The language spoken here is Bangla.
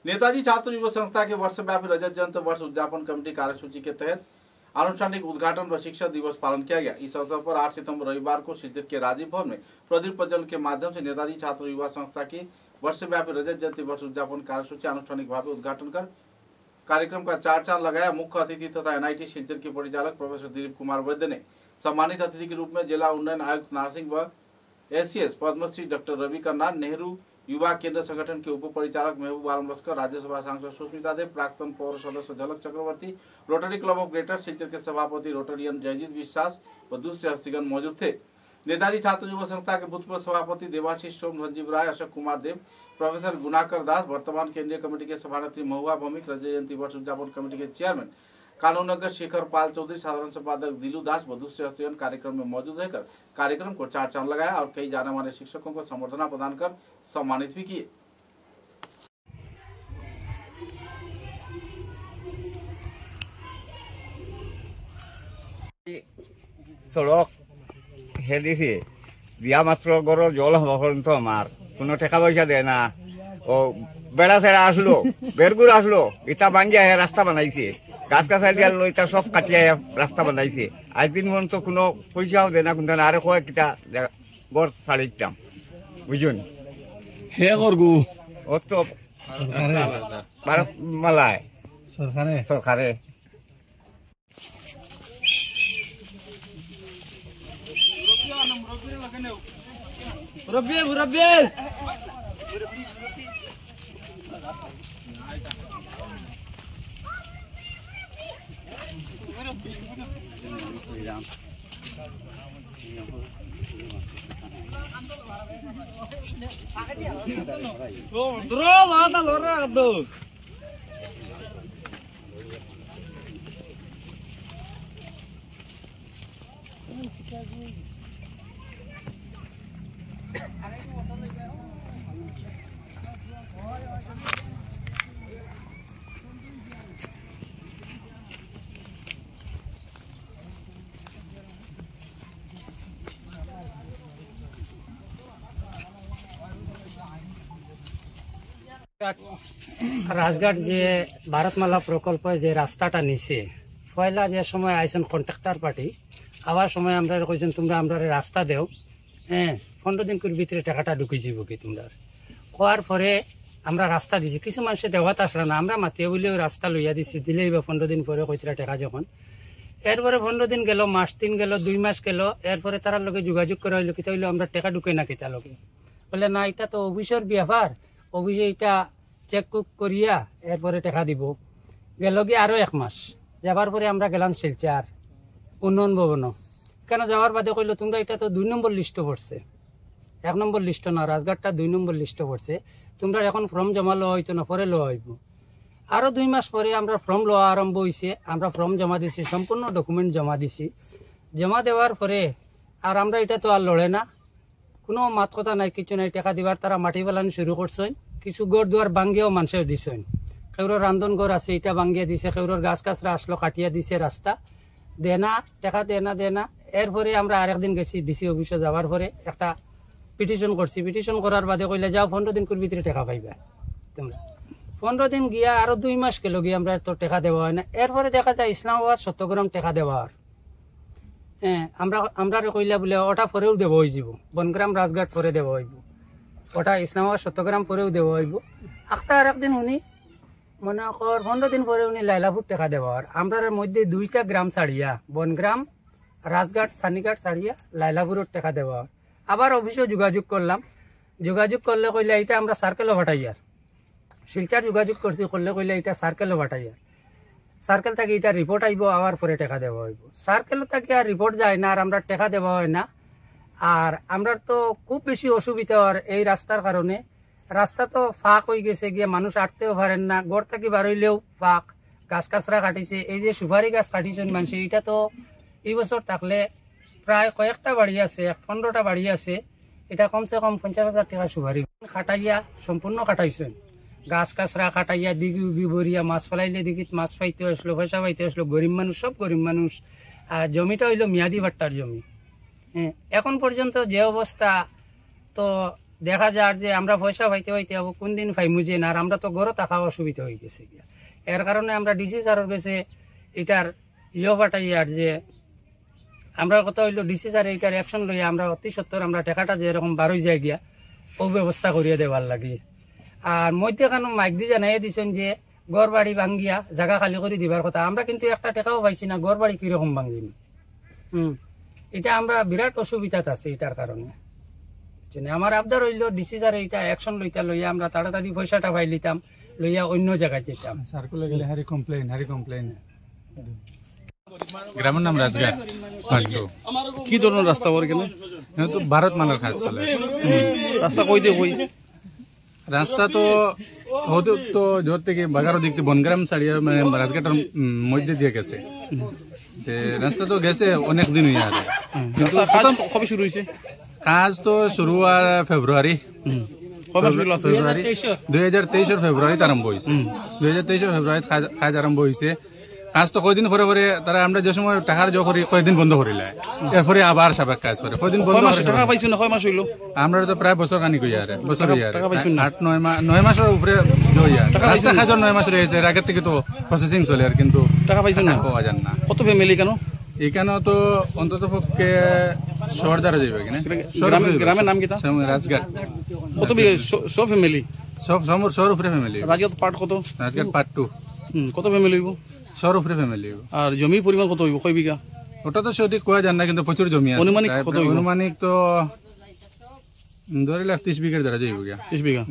नेताजी छात्र युवा संस्था के वर्षव्यापी रजत जयंती वर्ष उद्यापन कमेटी कार्यसूची के तहत आनुষ্ঠাनिक उद्घाटन व शिक्षक दिवस पालन किया गया। इस अवसर पर 8 सितंबर रविवार को सिलचर के राजीव भवन में प्रदीप प्रज्वलन के माध्यम से नेताजी छात्र युवा संस्था की वर्षव्यापी रजत जयंती वर्ष उद्यापन कार्यसूची आनुষ্ঠাनिक भाव उद्घाटन कर कार्यक्रम का चार चांद लगाया। मुख्य अतिथि तथा एनआईटी सिलचर के परिचालक प्रोफेसर दिलीप कुमार वैद्य ने सम्मानित अतिथि के रूप में जिला उन्नयन आयुक्त नारसिंह व एसीएस पद्मश्री डॉक्टर रवि कन्ना, नेहरू युवा केंद्र संगठन के उप परिचालक महबूब आलम लश्कर, राज्यसभा सांसद सुष्मिता देव, प्राक्तन पौर सदस्य Jhalak Chakraborty, Rotary Club of Greater Silchar के सभापति रोटरियन जयजीत विश्वास व दूसरे हस्तीगण मौजूद थे। नेताजी छात्र युवा संस्था के भूतपूर्व सभापति देवाशीष सोम, संजीव राय, अशोक कुमार देव, प्रोफेसर गुनाकर दास, वर्तमान केंद्रीय कमेटी के सभानेत्री महुआ भौमिक, रजत जयंती वर्ष उद्यापन कमेटी के चेयरमैन कानूनगर शेखर पाल चौधरी, साधारण संपादक दिलू दास व दूसरे हस्तीगण कार्यक्रम में मौजूद रहकर कार्यक्रम को चार चांद लगाया और कई जाने माने शिक्षकों को संबर्धना प्रदान कर सम्मानित भी किए। सड़क हे दिছি দিয়া মাত্র গড় জল হবন্ত আমার কোনো টাকা পয়সা দেয় না। ও বেড়া ছেড়া আসলো, বেরগুর আসলো, ইটা ভাঙ্গিয়া রাস্তা বানাইছে, গাছ গাছালি লইতা সব কাটিয়া রাস্তা বানাইছে। আজদিন পর্যন্ত কোনো পয়সাও দেয় না, কিন্তু আরে কয়েকটা গড় ছাড়ি দিতাম, বুঝুন। হে করগু ও তো মালায় সরকারে মুরব্বী মুরব্বী Bro, mana lora tuh? Rajghat যে ভারতমালা প্রকল্প যে রাস্তাটা নিছে পয়লা যে সময় আইসন কন্ট্রাক্টর পার্টি আবার সময় আমরা কইছেন তোমরা আমরা রাস্তা দেও, হ্যাঁ 15 দিন করে ভিতরে টাকাটা ঢুকে যাব কি তোমরা কোয়ার পরে আমরা রাস্তা দিছি। কিছু মানুষে দেওয়াত আসলা না, আমরা মাতিয়ে বলেও রাস্তা লইয়া দিছি, দিলেই বা 15 দিন পরে কইতরা টাকা যখন এরপরে 15 দিন গেল, মাস 3 গেল, 2 মাস গেল, এরপরে তার লগে যোগাযোগ করা হইলো কিতা হইলো আমরা টাকা ঢুকে না কিতা লগে বলে না এটা তো অফিসের ব্যাপার, অফিসে এটা চেক কুক করিয়া এরপরে টাকা দিব। গেল গিয়ে আরো 1 মাস যাবার পরে আমরা গেলাম শিলচর উন্নয়ন ভবন। কেন যাওয়ার বাদে কইলো তোমরা এটা তো 2 নম্বর লিস্টে পড়ছে, 1 নম্বর লিস্ট না, রাজঘাটটা 2 নম্বর লিস্টে পড়ছে, তোমরা এখন ফর্ম জমা লওয়া হইতো না, পরে লওয়া হইব। আরো 2 মাস পরে আমরা ফর্ম লওয়া আরম্ভ হয়েছে, আমরা ফর্ম জমা দিছি, সম্পূর্ণ ডকুমেন্ট জমা দিছি। জমা দেওয়ার পরে আর আমরা এটা তো আর লড়ে না, কোনো মাত কথা নাই, কিছু নাই, টাকা দিবার তারা মাটি ফেলানো শুরু করছেন। কিছু গড় দুয়ার ভাঙ্গিয়াও মানুষের দিছেন, কেউর রান্ধন ঘর আছে এটা ভাঙ্গিয়া দিছে, কেউর গাছ কাছরা আসলো কাটিয়া দিছে, রাস্তা দেনা টাকা দেনা। এরপরে আমরা আরেকদিন গেছি ডিসি অফিসে, যাওয়ার পরে একটা পিটিশন করছি। পিটিশন করার বাদে কইলে যাও 15 দিন করে ভিতরে টাকা পাইবা তোমরা। 15 দিন গিয়া আরো 2 মাস গেল গিয়ে আমরা তো টাকা দেওয়া হয় না। এরপরে দেখা যায় ইসলামাবাদ চট্টগ্রাম টাকা দেওয়ার, হ্যাঁ আমরা কইলা বলে ওটা পরেও দেওয়া হয়ে যাব, বনগ্রাম রাজঘাট পরে দেওয়া হইব, ওটা ইসলামাবাদ চট্টগ্রাম পরেও দেওয়া হইব। আখতা আর একদিন উনি মনে কর 15 দিন পরে উনি লাইলাপুর টাকা দেওয়ার, আমরা মধ্যে 2টা গ্রাম ছাড়িয়া বনগ্রাম রাজঘাট সানিঘাট ছাড়িয়া লাইলাপুরের টাকা দেওয়ার। আবার অফিসেও যোগাযোগ করলাম, যোগাযোগ করলে কইলে এটা আমরা সার্কেলও ভাটাইয়ার, শিলচর যোগাযোগ করছি করলে কইলে এটা সার্কেলও ভাটাইয়ার, সার্কেল থেকে এটা রিপোর্ট আইব, আবার পরে টাকা দেওয়া হইব। সার্কেল থেকে আর রিপোর্ট যায় না, আর আমরা টাকা দেওয়া হয় না। আর আমরা তো খুব বেশি অসুবিধা আর এই রাস্তার কারণে, রাস্তা তো ফাঁক হয়ে গেছে গিয়ে, মানুষ আটতেও পারেন না, গড় থেকে বার হইলেও ফাঁক, গাছ কাছরা কাটিছে। এই যে সুপারি গাছ কাটিছেন মানুষ, এটা তো এই বছর থাকলে প্রায় কয়েকটা বাড়ি আছে, 15টা বাড়ি আছে, এটা কমসে কম 50,000 টাকা সুপারি কাটাইয়া সম্পূর্ণ কাটাইছেন। গাছ কাছরা কাটাইয়া দিঘি উগি ভরিয়া মাছ ফেলাইলে দিঘিত মাছ পাইতে আসলো, পয়সা পাইতে আসলো, গরিব মানুষ, সব গরিব মানুষ। আর জমিটা হইলো মেয়াদি ভাট্টার জমি। হ্যাঁ এখন পর্যন্ত যে অবস্থা, তো দেখা যায় যে আমরা পয়সা পাইতে পাইতে হবো কোন দিন পাইমু যে না, আর আমরা তো গড়ে থাকা অসুবিধা হয়ে গেছে গিয়া। এর কারণে আমরা ডিসি স্যারের কাছে এটার পাঠাই আর যে আমরা কথা হইলো ডিসি স্যার এইটার অ্যাকশন লইয়া আমরা অতি সত্তর আমরা টাকাটা যে এরকম বারোই যায় গিয়া ও ব্যবস্থা করিয়া দেবার লাগে। আর মধ্যখানে মাইক দিয়ে জানাই দিছেন যে ঘর বাড়ি ভাঙ্গিয়া জায়গা খালি করে দিবার কথা, আমরা কিন্তু একটা টাকাও পাইছি না, ঘর বাড়ি কিরকম ভাঙ্গিম। এটা আমরা বিরাট অসুবিধাত আছে এটার কারণে। আমার আবদার হইল ডিসি স্যার এইটা অ্যাকশন লইতা লইয়া আমরা তাড়াতাড়ি পয়সাটা পাই লিতাম, লইয়া অন্য জায়গায় যেতাম। সার্কুলার গেলে হারি কমপ্লেন। গ্রামের নাম রাজঘাট। কি ধরনের রাস্তা ওর কেন? তো ভারত মালার কাজ চলে। রাস্তা কই দিয়ে কই? রাস্তা তো হতে তো জোর থেকে বাগারও দেখতে বনগ্রাম ছাড়িয়ে মানে রাজঘাটের মধ্যে দিয়ে গেছে। রাস্তা তো গেছে অনেক দিন হয়ে আর, কিন্তু কবে শুরু হয়েছে কাজ? তো শুরু হয় ফেব্রুয়ারি 2023 ফেব্রুয়ারিতে আরম্ভ হয়েছে। 2023 ফেব্রুয়ারিতে কাজ আরম্ভ হয়েছে। কাজ তো কয়দিন পরে পরে তারা আমরা যে সময় টাকার জো করি কয়দিন বন্ধ করিলে, এরপরে আবার সাবেক কাজ করে কয়দিন বন্ধ। টাকা পাইছো না? কয় মাস হইলো? আমরা তো প্রায় বছর খানি কই আর বছর 8-9 মাসের উপরে রাস্তা কাজের 9 মাস রয়েছে। এর আগের থেকে তো প্রসেসিং চলে আর, কিন্তু টাকা পাইছো না? পাওয়া যান না। কত ফ্যামিলি কেন এখানে? তো অন্তত পক্ষে সর্দারে যাইবে কিনা। গ্রামের নাম কি? রাজঘাট। কত সব ফ্যামিলি? সব সর উপরে ফ্যামিলি। রাজঘাট পার্ট কত? রাজঘাট পার্ট 2। কত ফ্যামিলি হইব? সর উপরে ফ্যামিলি। আর জমির পরিমাণ কত হইব? কয় বিঘা? ওটা তো সঠিক কোয়া যান না, কিন্তু প্রচুর জমি আছে। অনুমানিক কত হইব? অনুমানিক তো ধরে 30 বিঘার দ্বারা যাইব। 30 বিঘা।